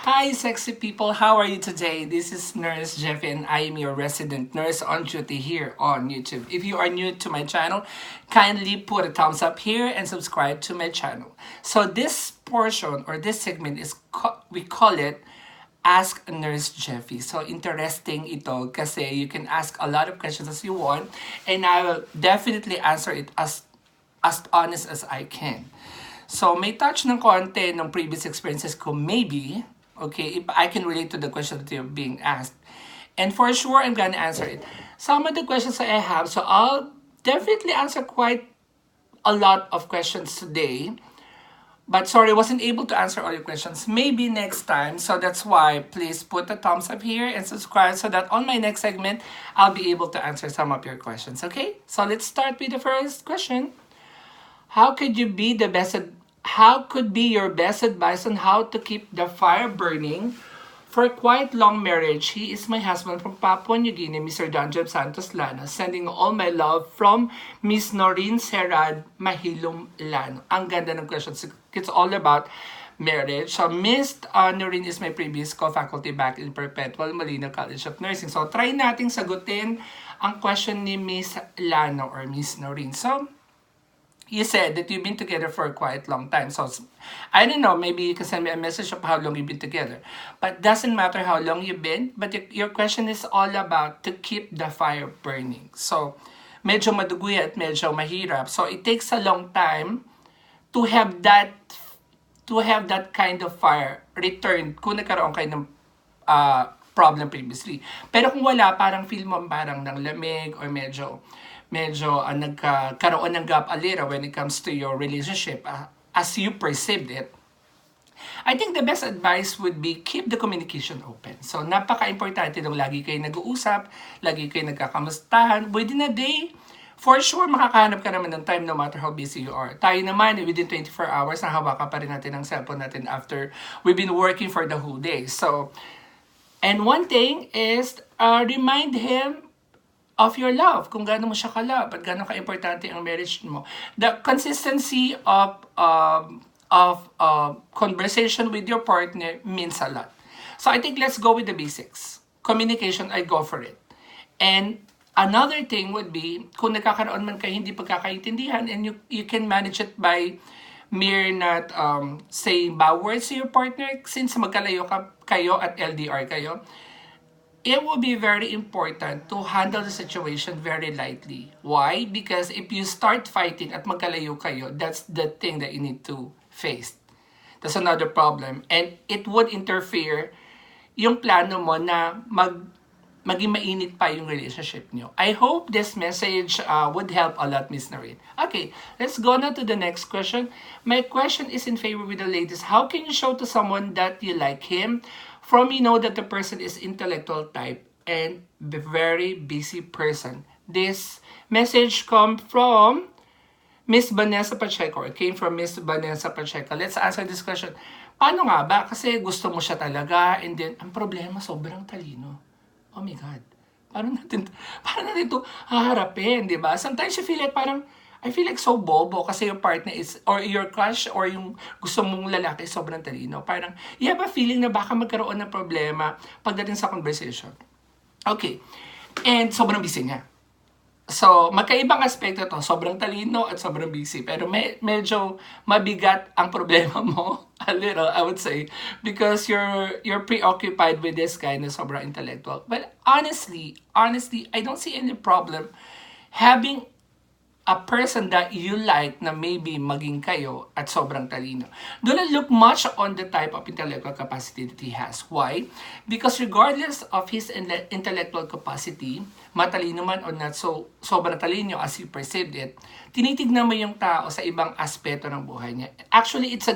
Hi, sexy people. How are you today? This is Nurse Jeffy, and I am your resident nurse on duty here on YouTube. If you are new to my channel, kindly put a thumbs up here and subscribe to my channel. So this portion or this segment is we call it Ask Nurse Jeffy. So interesting ito kasi you can ask a lot of questions as you want, and I will definitely answer it as honest as I can. So, may touch ng konti ng previous experiences ko, maybe, okay, if I can relate to the question that you're being asked. And for sure, I'm gonna answer it. Some of the questions that I have, so I'll definitely answer quite a lot of questions today. But sorry, I wasn't able to answer all your questions. Maybe next time. So that's why please put a thumbs up here and subscribe so that on my next segment, I'll be able to answer some of your questions. Okay? So let's start with the first question. How could you be the best? How could be your best advice on how to keep the fire burning for a quite long marriage? He is my husband from Papua New Guinea, Mr. Danjeb Santos Lano. Sending all my love from Miss Noreen Serad Mahilom Lano. Ang ganda ng question. It's all about marriage. So, Miss Noreen is my previous co-faculty back in Perpetual Molino College of Nursing. So, try nating sagutin ang question ni Miss Lano or Miss Noreen. So, you said that you've been together for a quite long time. So, I don't know, maybe you can send me a message of how long you've been together. But doesn't matter how long you've been, but your question is all about to keep the fire burning. So, medyo maduguya at medyo mahirap. So, it takes a long time to have that kind of fire returned kung nagkaroon kayo ng problem previously. Pero kung wala, parang feel mo parang ng lamig or medyo nagkaroon ng gap a little when it comes to your relationship as you perceived it. I think the best advice would be keep the communication open. So, napaka-importante nung lagi kayo nag-uusap, lagi kayo nagkakamustahan. Within a day, for sure, makakahanap ka naman ng time no matter how busy you are. Tayo naman, within 24 hours, nahawakan pa rin natin ang cellphone natin after we've been working for the whole day. So, and one thing is, remind him of your love, kung gaano mo siya ka-love at gaano ka-importante ang marriage mo. The consistency of conversation with your partner means a lot. So I think let's go with the basics. Communication, I go for it. And another thing would be, kung nagkakaroon man kayo hindi pagkakaintindihan and you can manage it by mere not saying bad words to your partner since magkalayo kayo at LDR kayo, it will be very important to handle the situation very lightly. Why? Because if you start fighting at magkalayo kayo, that's the thing that you need to face. That's another problem. And it would interfere yung plano mo na maging mainit pa yung relationship nyo. I hope this message would help a lot, Miss Noreen. Okay, let's go now to the next question. My question is in favor with the ladies. How can you show to someone that you like him from you know that the person is intellectual type and very busy person? This message come from Miss Vanessa Pacheco. It came from Miss Vanessa Pacheco. Let's answer this question. Paano nga ba? Kasi gusto mo siya talaga and then ang problema sobrang talino. Oh my God. Paano natin to haharapin, di ba? Sometimes you feel like I feel like so bobo kasi your partner is, or your crush, or yung gusto mong lalaki sobrang talino. Parang, you have a feeling na baka magkaroon ng problema pagdating sa conversation. Okay. And sobrang busy niya. So, magkaibang aspekto to. Sobrang talino at sobrang busy. Pero medyo mabigat ang problema mo. A little, I would say. Because you're preoccupied with this guy na sobrang intellectual. But honestly, I don't see any problem having a person that you like na maybe maging kayo at sobrang talino. Do not look much on the type of intellectual capacity that he has. Why? Because regardless of his intellectual capacity, matalino man or not so sobrang talino as you perceived it, tinitignan mo yung tao sa ibang aspeto ng buhay niya. Actually, it's a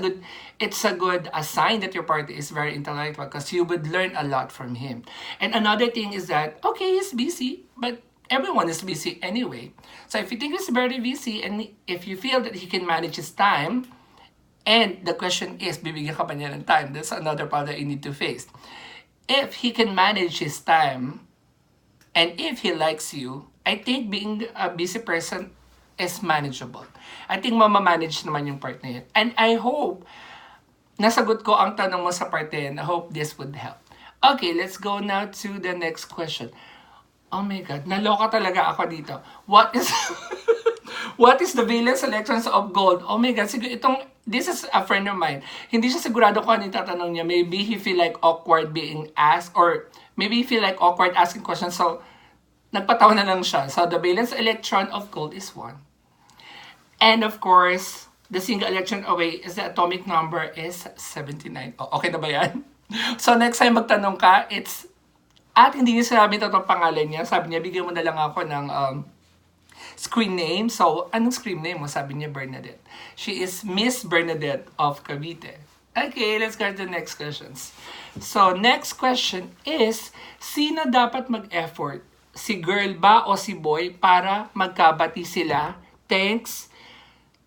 good sign that your partner is very intellectual because you would learn a lot from him. And another thing is that, okay, he's busy, but everyone is busy anyway. So if you think he's very busy and if you feel that he can manage his time, and the question is, bibigyan ka ba niya ng time? That's another part that you need to face. If he can manage his time, and if he likes you, I think being a busy person is manageable. I think mamamanage naman yung part na yun. And I hope nasagot ko ang tanong mo sa parte yan. I hope this would help. Okay, let's go now to the next question. Oh my God, naloka talaga ako dito. What is what is the valence electrons of gold? Oh my God, this is a friend of mine. Hindi siya sigurado kung ano yung tatanong niya. Maybe he feel like awkward being asked, or maybe he feel like awkward asking questions. So, nagpatawa na lang siya. So, the valence electron of gold is 1. And of course, the single electron away is the atomic number is 79. Oh, okay na ba yan? So, next time magtanong ka, at hindi niya sinabi ito itong pangalan niya. Sabi niya, bigyan mo na lang ako ng screen name. So, anong screen name mo? Sabi niya, Bernadette. She is Miss Bernadette of Cavite. Okay, let's go to the next questions. So, next question is, sino dapat mag-effort? Si girl ba o si boy para magkabati sila? Thanks,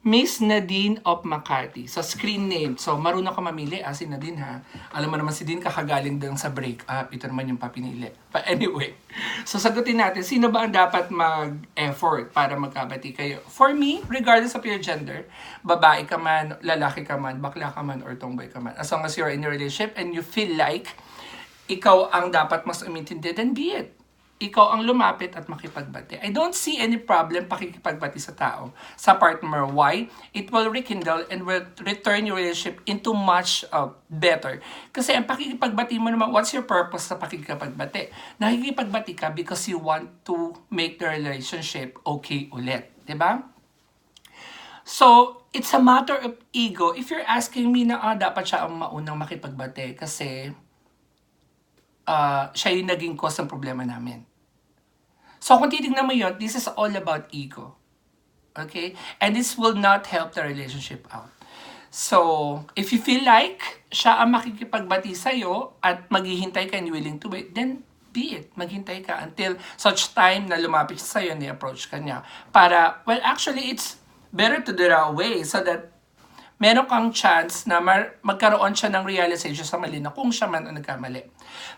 Miss Nadine of Makati. So, screen name. So, marunong ka mamili. Si Nadine, ha? Alam mo naman si Nadine, kakagaling din sa break. Ito naman yung papinili. But anyway, so sagutin natin, sino ba ang dapat mag-effort para magkabati kayo? For me, regardless of your gender, babae ka man, lalaki ka man, bakla ka man, or tomboy ka man, as long as you're in a relationship and you feel like ikaw ang dapat mas umintindi, then be it. Ikaw ang lumapit at makipagbati. I don't see any problem pakikipagbati sa tao, sa partner. Why? It will rekindle and will return your relationship into much better. Kasi ang pakikipagbati mo naman, what's your purpose sa pakikipagbati? Nakikipagbati ka because you want to make the relationship okay ulit. Diba? So, it's a matter of ego. If you're asking me na, dapat siya ang maunang makipagbati kasi siya yung naging cause ng problema namin. So, kung titignan mo yun, this is all about ego. Okay? And this will not help the relationship out. So, if you feel like siya ang makikipagbati sa'yo at maghihintay ka and willing to wait, then be it. Maghintay ka until such time na lumapit siya sa'yo and i-approach ka niya. Para, well, actually, it's better to do that way so that meron kang chance na magkaroon siya ng realization sa mali na kung siya man ang nagkamali.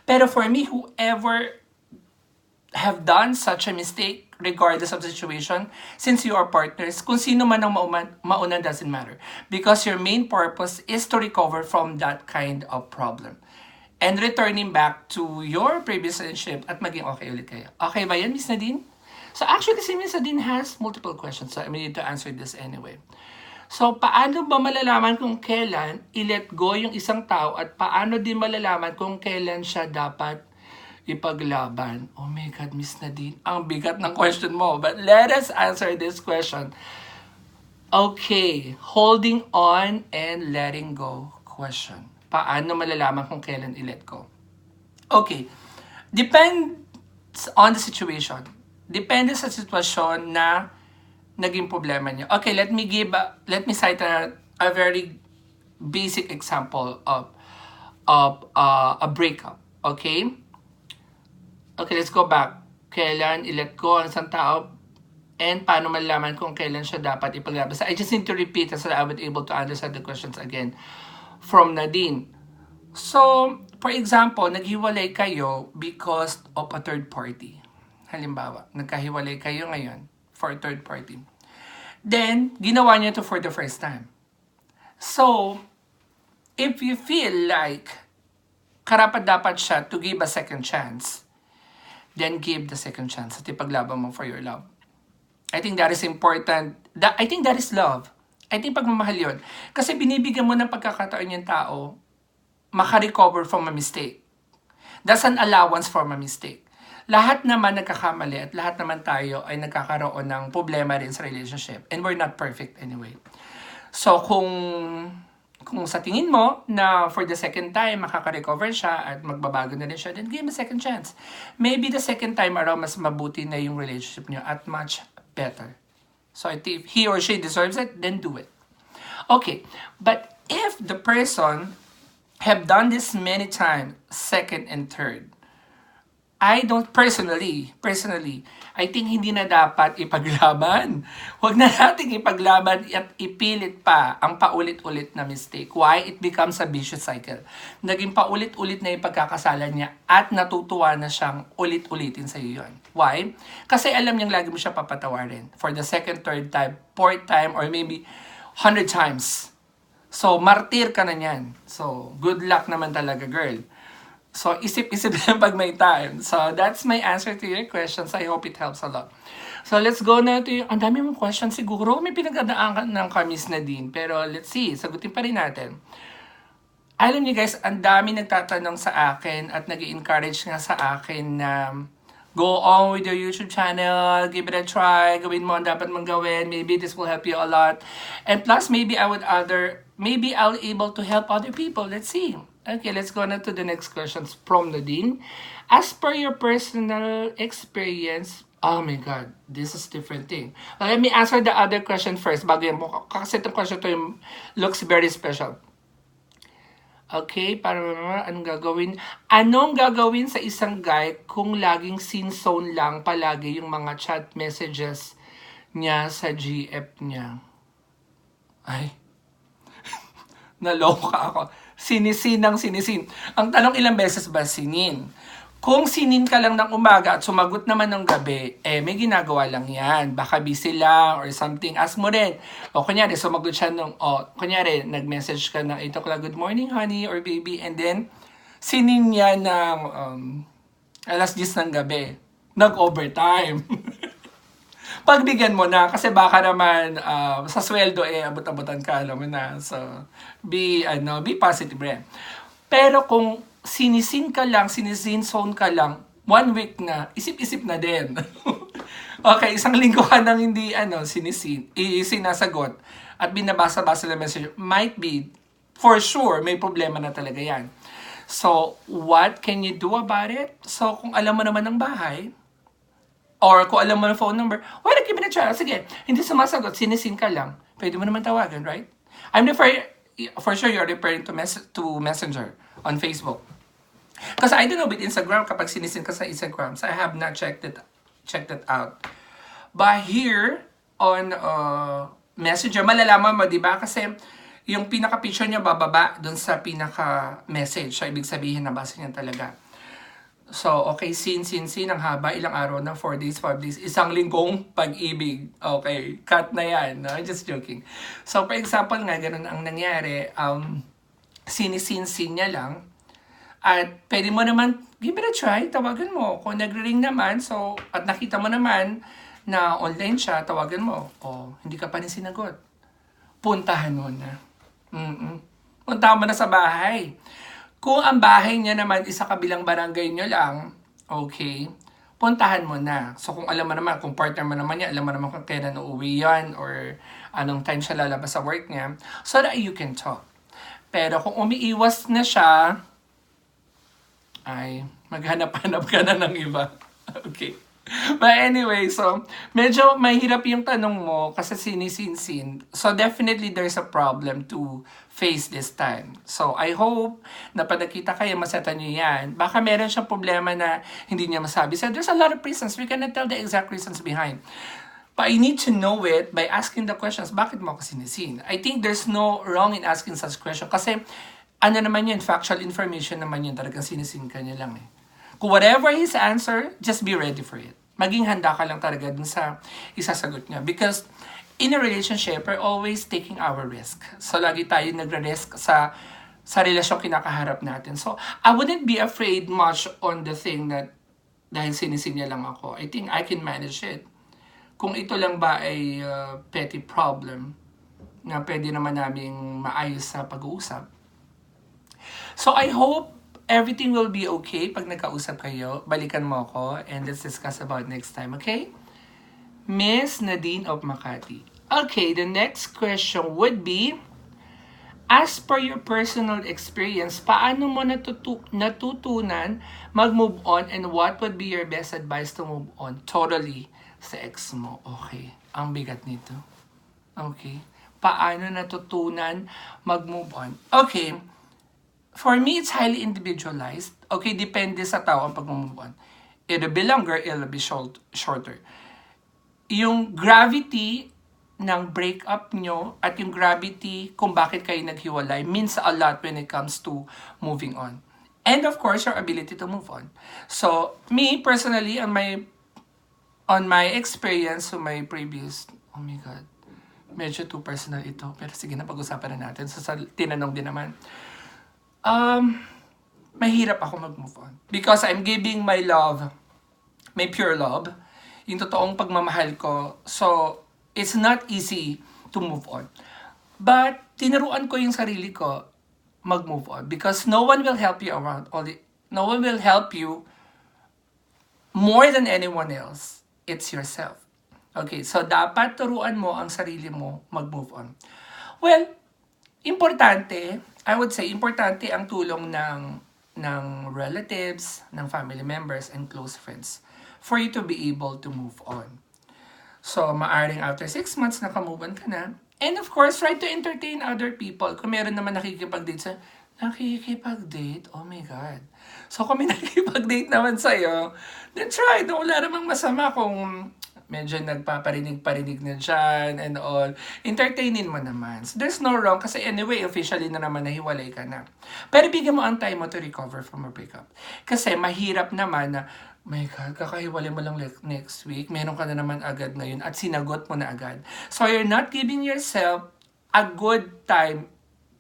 Pero for me, whoever have done such a mistake, regardless of the situation, since you are partners, kung sino man ang mauna doesn't matter. Because your main purpose is to recover from that kind of problem. And returning back to your previous relationship at maging okay ulit kayo. Okay ba yan, Miss Nadine? So actually, si Miss Nadine has multiple questions, so I need to answer this anyway. So, paano ba malalaman kung kailan i-let go yung isang tao at paano din malalaman kung kailan siya dapat ipaglaban? Oh my God, Miss Nadine, ang bigat ng question mo. But let us answer this question. Okay, holding on and letting go question. Paano malalaman kung kailan i-let go? Okay, depends on the situation. Depende sa sitwasyon na naging problema niya. Okay, let me cite a very basic example of a breakup. Okay? Okay, let's go back. Kailan i-let go ang isang tao and paano malalaman kung kailan siya dapat ipaglaban. So I just need to repeat so that I would able to understand the questions again from Nadine. So, for example, naghiwalay kayo because of a third party. Halimbawa, nagkahiwalay kayo ngayon for a third party. Then, ginawa niya ito for the first time. So, if you feel like karapat-dapat siya to give a second chance, then give the second chance at ipaglaban mo for your love. I think that is important. I think that is love. I think pagmamahal yun. Kasi binibigyan mo ng pagkakataon yung tao makarecover from a mistake. That's an allowance from a mistake. Lahat naman nagkakamali at lahat naman tayo ay nagkakaroon ng problema rin sa relationship. And we're not perfect anyway. So, kung sa tingin mo na for the second time makaka-recover siya at magbabago na rin siya, then give him a second chance. Maybe the second time around mas mabuti na yung relationship niyo at much better. So, if he or she deserves it, then do it. Okay, but if the person have done this many times, second and third, I don't personally, I think hindi na dapat ipaglaban. Huwag na natin ipaglaban at ipilit pa ang paulit-ulit na mistake. Why? It becomes a vicious cycle. Naging paulit-ulit na yung pagkakasalan niya at natutuwa na siyang ulit-ulitin sa iyo yun. Why? Kasi alam niyang lagi mo siya papatawarin. For the second, third time, fourth time, or maybe 100 times. So, martir ka na niyan. So, good luck naman talaga, girl. So, isip-isip lang pag may time. So, that's my answer to your questions. I hope it helps a lot. So, let's go na to yung... Ang dami mong questions siguro. May pinagdadaan ng kamis na din. Pero, let's see. Sagutin pa rin natin. Alam niyo guys, ang dami nagtatanong sa akin at nag-encourage nga sa akin na go on with your YouTube channel, give it a try, gawin mo ang dapat mong gawin, maybe this will help you a lot. And plus, maybe I'll able to help other people. Let's see. Okay, let's go na to the next questions from Nadine. As per your personal experience, oh my God, this is different thing. Let me answer the other question first bago yan mo. Kasi itong question to yung looks very special. Okay, para anong gagawin? Anong gagawin sa isang guy kung laging scene zone lang palagi yung mga chat messages niya sa GF niya? Ay, naloka ako. Sinisin. Ang tanong, ilang beses ba sinin? Kung sinin ka lang ng umaga at sumagot naman ng gabi, may ginagawa lang yan. Baka busy lang or something. Ask mo rin. O kunyari, sumagot siya kunyari, nag-message ka ng 8 o'clock, good morning honey or baby, and then, sinin niya ng alas 10 ng gabi. Nag-overtime. Pagbigyan mo na, kasi baka naman sa sweldo, abot-abotan ka, alam mo na. So, be positive rin. Pero kung sinisin zone ka lang, 1 week na, isip-isip na din. Okay, isang linggo ka nang hindi sinasagot at binabasa-basa na message, might be, for sure, may problema na talaga yan. So, what can you do about it? So, kung alam mo naman ng bahay, or kung alam mo ng phone number, why not give it a try? Sige, hindi sumasagot, sinisin ka lang. Pwede mo naman tawagan, right? For sure, you're referring to Messenger on Facebook. Because I don't know with Instagram, kapag sinisin ka sa Instagram, so I have not checked it out. But here, on Messenger, malalaman mo, di ba? Kasi yung pinaka-picture niya bababa dun sa pinaka-message. So, ibig sabihin, nabasa niya talaga. So, okay, sin, ang haba, ilang araw na, 4 days, 5 days, isang linggong pag-ibig. Okay, cut na yan. No? Just joking. So, for example nga, ganun ang nangyari, sinisin niya lang, at pwede mo naman, give it a try, tawagan mo. Kung nagre-ring naman, so, at nakita mo naman na online siya, tawagan mo. O, hindi ka pa rin sinagot. Puntahan mo na. Puntahan mo na sa bahay. Kung ang bahay niya naman isa kabilang barangay niyo lang, okay, puntahan mo na. So, kung alam mo naman, kung partner mo naman niya, alam mo naman kung kailan uuwi yan or anong time siya lalabas sa work niya, so that you can talk. Pero kung umiiwas na siya, ay, maghanap-hanap ka na ng iba. Okay. But anyway, so, medyo mahirap yung tanong mo kasi sinisin. So, definitely there's a problem to face this time. So, I hope na pag nakita kayo, masatan nyo yan. Baka meron siyang problema na hindi niya masabi. So, there's a lot of reasons. We cannot tell the exact reasons behind. But I need to know it by asking the questions. Bakit mo ako sinisin? I think there's no wrong in asking such question kasi ano naman yun, factual information naman yun, talagang sinisin ka niya lang eh. Kung whatever his answer, just be ready for it. Maging handa ka lang talaga dun sa isasagot niya. Because in a relationship, we're always taking our risk. So lagi tayo nagre-risk sa relasyon kinakaharap natin. So I wouldn't be afraid much on the thing that dahil sinisin niya lang ako. I think I can manage it. Kung ito lang ba ay petty problem na pwede naman naming maayos sa pag-uusap. So, I hope everything will be okay pag nagkausap kayo. Balikan mo ako and let's discuss about next time, okay? Miss Nadine of Makati. Okay, the next question would be, as per your personal experience, paano mo natutunan mag-move on and what would be your best advice to move on totally sa ex mo? Okay, ang bigat nito. Okay, paano natutunan mag-move on? Okay, for me, it's highly individualized. Okay, depende sa tao ang pag-move on. It'll be longer, it'll be shorter. Yung gravity ng breakup nyo at yung gravity kung bakit kayo naghiwalay means a lot when it comes to moving on. And of course, your ability to move on. So, me personally, on my experience, so my previous, oh my God, medyo too personal ito. Pero sige na, pag-usapan na natin. So, tinanong din naman. Mahirap ako mag-move on. Because I'm giving my love, my pure love, yung totoong pagmamahal ko. So, it's not easy to move on. But, tinuruan ko yung sarili ko mag-move on. Because no one will help you around. No one will help you more than anyone else. It's yourself. Okay, so dapat turuan mo ang sarili mo mag-move on. Well, importante, I would say, importante ang tulong ng relatives, ng family members, and close friends for you to be able to move on. So, maaring after 6 months, naka-move on ka na. And of course, try to entertain other people. Kung meron naman nakikipag-date sa... Nakikipag-date? Oh my God. So, kung may nakikipag-date naman sa'yo, then try. No, wala namang masama kung medyo nagpaparinig-parinig na dyan and all. Entertainin mo naman. So, there's no wrong kasi anyway, officially na naman nahiwalay ka na. Pero bigyan mo ang time mo to recover from a breakup. Kasi mahirap naman na, my God, kakahiwalay mo lang next week, meron ka na naman agad ngayon at sinagot mo na agad. So, you're not giving yourself a good time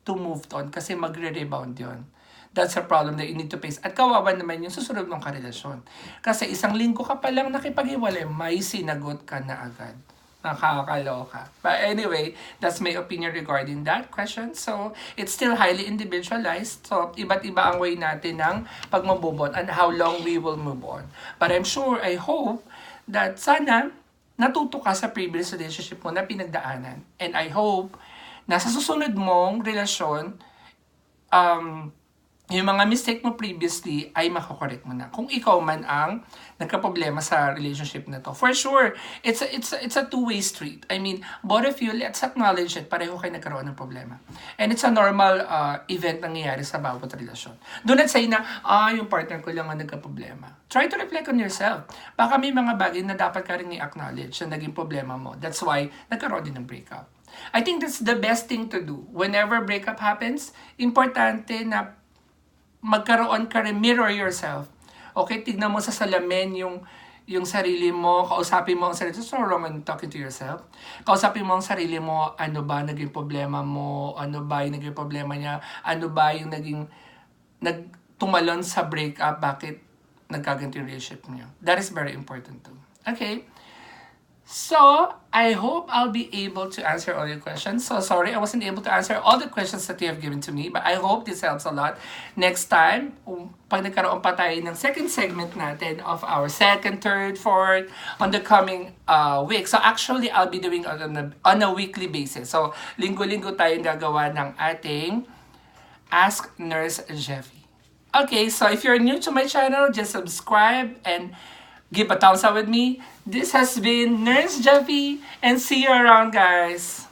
to move on kasi magre-rebound yon. That's a problem that you need to face. At kawawa naman yung susunod mong karelasyon. Kasi isang linggo ka pa lang nakipag-hiwalay, may sinagot ka na agad. Nakakaloka. But anyway, that's my opinion regarding that question. So, it's still highly individualized. So, iba't iba ang way natin ng pag-move on and how long we will move on. But I'm sure, I hope, that sana natuto ka sa previous relationship mo na pinagdaanan. And I hope na sa susunod mong relasyon, yung mga mistake mo previously ay makakorek mo na. Kung ikaw man ang nagka-problema sa relationship na to. For sure, it's a two-way street. I mean, both of you, let's acknowledge it. Pareho kayo nagkaroon ng problema. And it's a normal event nangyayari sa bawat relasyon. Do not say na, yung partner ko lang ang nagka-problema. Try to reflect on yourself. Baka may mga bagay na dapat ka rin i-acknowledge na naging problema mo. That's why nagkaroon din ng breakup. I think that's the best thing to do. Whenever breakup happens, importante na magkaroon ka rin, mirror yourself. Okay, tignan mo sa salamin yung sarili mo, kausapin mo ang sarili mo. So wrong when talking to yourself. Kausapin mo ang sarili mo, ano ba naging problema mo, ano ba yung naging problema niya, ano ba yung nagtumalon sa breakup, bakit nagkaganto yung relationship niya. That is very important too. Okay? So, I hope I'll be able to answer all your questions. So, sorry I wasn't able to answer all the questions that you have given to me, but I hope this helps a lot. Next time, pag nagkaroon pa tayo ng second segment natin of our second, third, fourth on the coming week. So, actually, I'll be doing on a weekly basis. So, linggo-linggo tayong gagawa ng ating Ask Nurse Jeffy. Okay, so if you're new to my channel, just subscribe and give a thumbs up with me. This has been Nurse Jeffy, and see you around, guys.